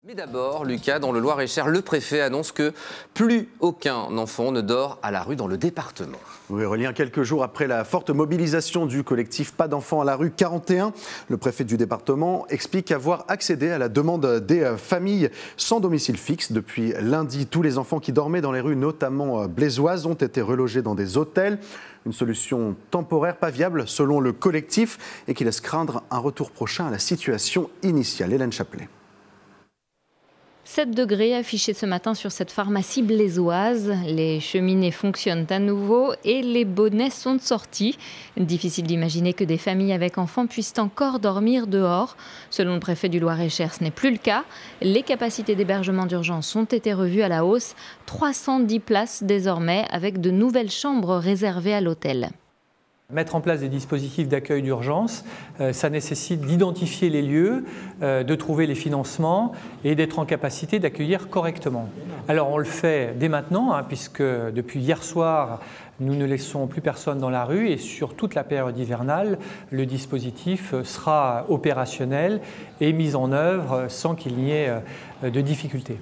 Mais d'abord, Lucas, dans le Loir-et-Cher, le préfet annonce que plus aucun enfant ne dort à la rue dans le département. Oui, Aurélien, quelques jours après la forte mobilisation du collectif Pas d'enfants à la rue 41, le préfet du département explique avoir accédé à la demande des familles sans domicile fixe. Depuis lundi, tous les enfants qui dormaient dans les rues, notamment blésoises, ont été relogés dans des hôtels. Une solution temporaire pas viable selon le collectif et qui laisse craindre un retour prochain à la situation initiale. Hélène Chaplet. 7 degrés affichés ce matin sur cette pharmacie blésoise. Les cheminées fonctionnent à nouveau et les bonnets sont sortis. Difficile d'imaginer que des familles avec enfants puissent encore dormir dehors. Selon le préfet du Loir-et-Cher, ce n'est plus le cas. Les capacités d'hébergement d'urgence ont été revues à la hausse. 310 places désormais avec de nouvelles chambres réservées à l'hôtel. Mettre en place des dispositifs d'accueil d'urgence, ça nécessite d'identifier les lieux, de trouver les financements et d'être en capacité d'accueillir correctement. Alors on le fait dès maintenant, puisque depuis hier soir, nous ne laissons plus personne dans la rue et sur toute la période hivernale, le dispositif sera opérationnel et mis en œuvre sans qu'il n'y ait de difficultés.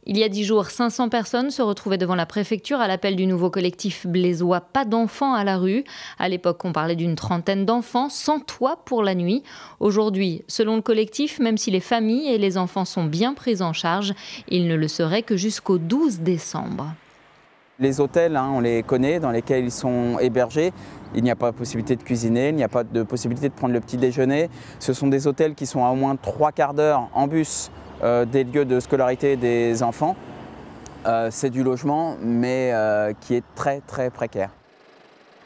Il y a 10 jours, 500 personnes se retrouvaient devant la préfecture à l'appel du nouveau collectif blésois Pas d'enfants à la rue. À l'époque, on parlait d'une trentaine d'enfants sans toit pour la nuit. Aujourd'hui, selon le collectif, même si les familles et les enfants sont bien pris en charge, ils ne le seraient que jusqu'au 12 décembre. Les hôtels, on les connaît, dans lesquels ils sont hébergés. Il n'y a pas de possibilité de cuisiner, il n'y a pas de possibilité de prendre le petit déjeuner. Ce sont des hôtels qui sont à au moins 3 quarts d'heure en bus des lieux de scolarité des enfants. C'est du logement, mais qui est très très précaire.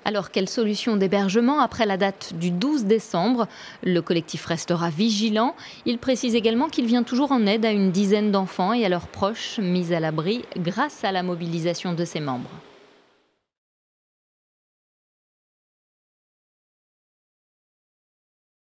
Alors, quelle solution d'hébergement après la date du 12 décembre? Le collectif restera vigilant. Il précise également qu'il vient toujours en aide à une dizaine d'enfants et à leurs proches mis à l'abri grâce à la mobilisation de ses membres.